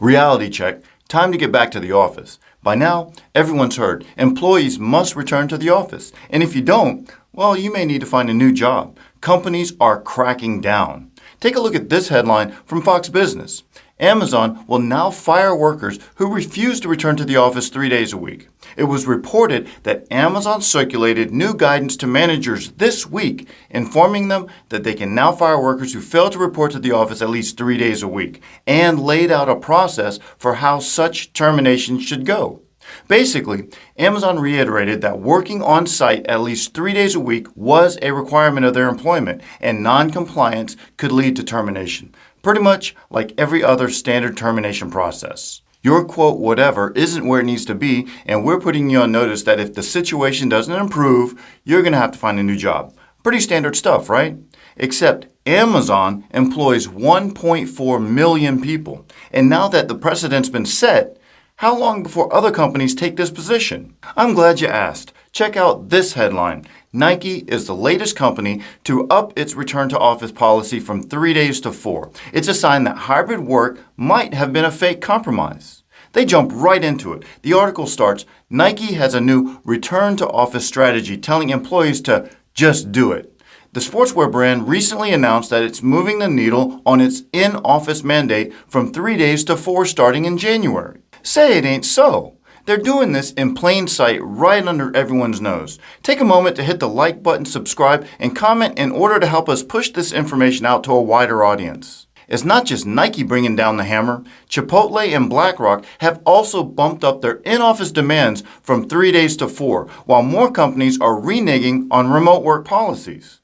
Reality check. Time to get back to the office. By now, everyone's heard. Employees must return to the office. And if you don't, well, you may need to find a new job. Companies are cracking down. Take a look at this headline from Fox Business. Amazon will now fire workers who refuse to return to the office 3 days a week. It was reported that Amazon circulated new guidance to managers this week, informing them that they can now fire workers who fail to report to the office at least 3 days a week, and laid out a process for how such termination should go. Basically, Amazon reiterated that working on site at least 3 days a week was a requirement of their employment, and non-compliance could lead to termination. Pretty much like every other standard termination process. Your quote whatever isn't where it needs to be, and we're putting you on notice that if the situation doesn't improve, you're going to have to find a new job. Pretty standard stuff, right? Except Amazon employs 1.4 million people. And now that the precedent's been set, how long before other companies take this position? I'm glad you asked. Check out this headline. Nike is the latest company to up its return to office policy from 3 days to 4. It's a sign that hybrid work might have been a fake compromise. They jump right into it. The article starts, Nike has a new return to office strategy telling employees to just do it. The sportswear brand recently announced that it's moving the needle on its in-office mandate from 3 days to 4 starting in January. Say it ain't so. They're doing this in plain sight right under everyone's nose. Take a moment to hit the like button, subscribe, and comment in order to help us push this information out to a wider audience. It's not just Nike bringing down the hammer. Chipotle and BlackRock have also bumped up their in-office demands from 3 days to 4, while more companies are reneging on remote work policies.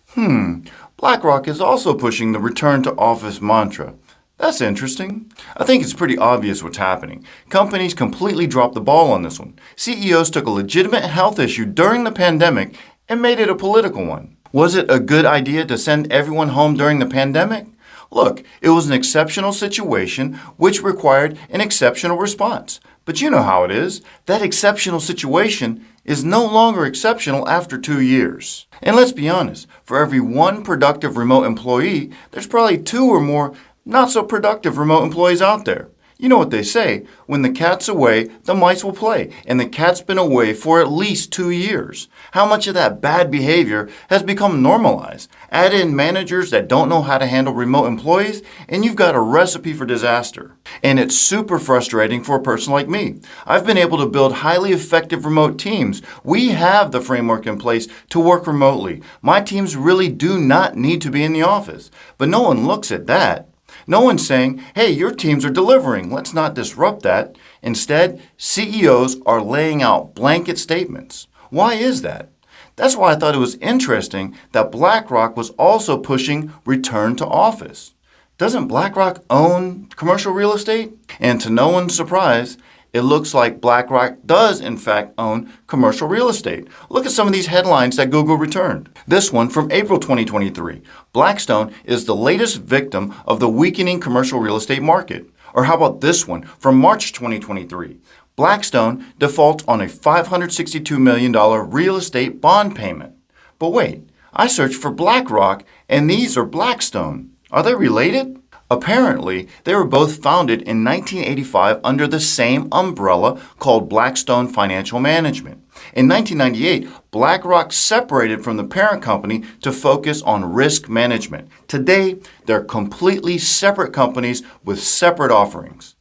BlackRock is also pushing the return to office mantra. That's interesting. I think it's pretty obvious what's happening. Companies completely dropped the ball on this one. CEOs took a legitimate health issue during the pandemic and made it a political one. Was it a good idea to send everyone home during the pandemic? Look, it was an exceptional situation which required an exceptional response. But you know how it is. That exceptional situation is no longer exceptional after 2 years. And let's be honest, for every one productive remote employee, there's probably 2 or more not so productive remote employees out there. You know what they say, when the cat's away, the mice will play, and the cat's been away for at least 2 years. How much of that bad behavior has become normalized? Add in managers that don't know how to handle remote employees, and you've got a recipe for disaster. And it's super frustrating for a person like me. I've been able to build highly effective remote teams. We have the framework in place to work remotely. My teams really do not need to be in the office. But no one looks at that. No one's saying, hey, your teams are delivering. Let's not disrupt that. Instead, CEOs are laying out blanket statements. Why is that? That's why I thought it was interesting that BlackRock was also pushing return to office. Doesn't BlackRock own commercial real estate? And to no one's surprise, it looks like BlackRock does in fact own commercial real estate. Look at some of these headlines that Google returned. This one from April 2023. Blackstone is the latest victim of the weakening commercial real estate market. Or how about this one from March 2023? Blackstone defaults on a $562 million real estate bond payment. But wait, I searched for BlackRock and these are Blackstone. Are they related? Apparently, they were both founded in 1985 under the same umbrella called Blackstone Financial Management. In 1998, BlackRock separated from the parent company to focus on risk management. Today, they're completely separate companies with separate offerings.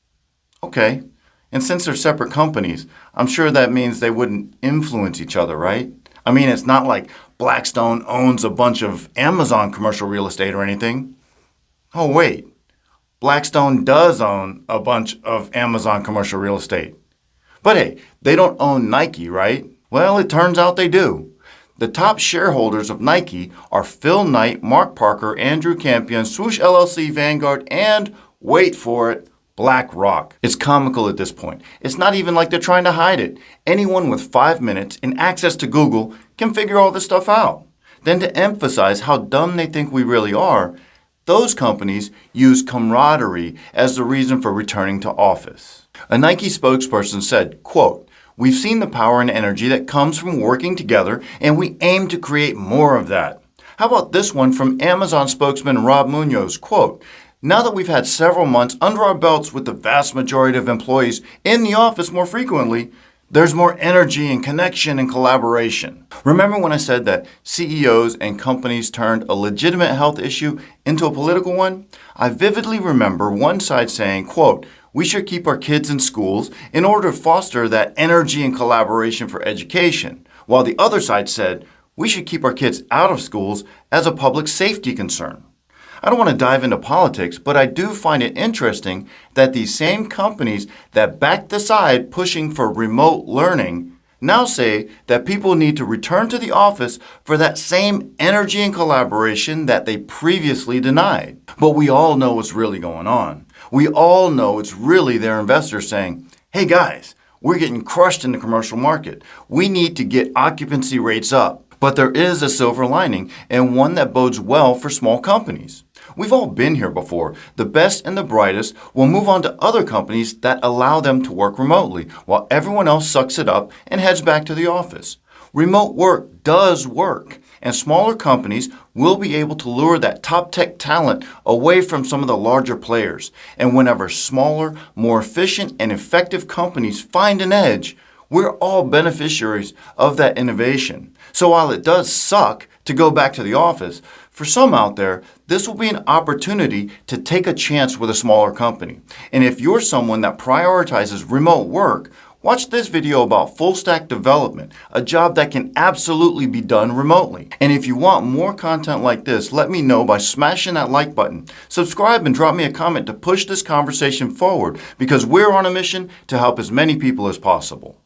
Okay, and since they're separate companies, I'm sure that means they wouldn't influence each other, right? I mean, it's not like Blackstone owns a bunch of Amazon commercial real estate or anything. Oh, wait. Blackstone does own a bunch of Amazon commercial real estate. But hey, they don't own Nike, right? Well, it turns out they do. The top shareholders of Nike are Phil Knight, Mark Parker, Andrew Campion, Swoosh LLC, Vanguard, and, wait for it, BlackRock. It's comical at this point. It's not even like they're trying to hide it. Anyone with 5 minutes and access to Google can figure all this stuff out. Then to emphasize how dumb they think we really are, those companies use camaraderie as the reason for returning to office. A Nike spokesperson said, quote, "We've seen the power and energy that comes from working together, and we aim to create more of that." How about this one from Amazon spokesman Rob Munoz, quote, Now that we've had several months under our belts with the vast majority of employees in the office more frequently, there's more energy and connection and collaboration. Remember when I said that CEOs and companies turned a legitimate health issue into a political one? I vividly remember one side saying, quote, "We should keep our kids in schools in order to foster that energy and collaboration for education," while the other side said, "We should keep our kids out of schools as a public safety concern." I don't want to dive into politics, but I do find it interesting that these same companies that back the side pushing for remote learning now say that people need to return to the office for that same energy and collaboration that they previously denied. But we all know what's really going on. We all know it's really their investors saying, "Hey guys, we're getting crushed in the commercial market. We need to get occupancy rates up." But there is a silver lining, and one that bodes well for small companies. We've all been here before. The best and the brightest will move on to other companies that allow them to work remotely, while everyone else sucks it up and heads back to the office. Remote work does work, and smaller companies will be able to lure that top tech talent away from some of the larger players. And whenever smaller, more efficient, and effective companies find an edge, we're all beneficiaries of that innovation. So while it does suck to go back to the office, for some out there, this will be an opportunity to take a chance with a smaller company. And if you're someone that prioritizes remote work, watch this video about full stack development, a job that can absolutely be done remotely. And if you want more content like this, let me know by smashing that like button. Subscribe and drop me a comment to push this conversation forward because we're on a mission to help as many people as possible.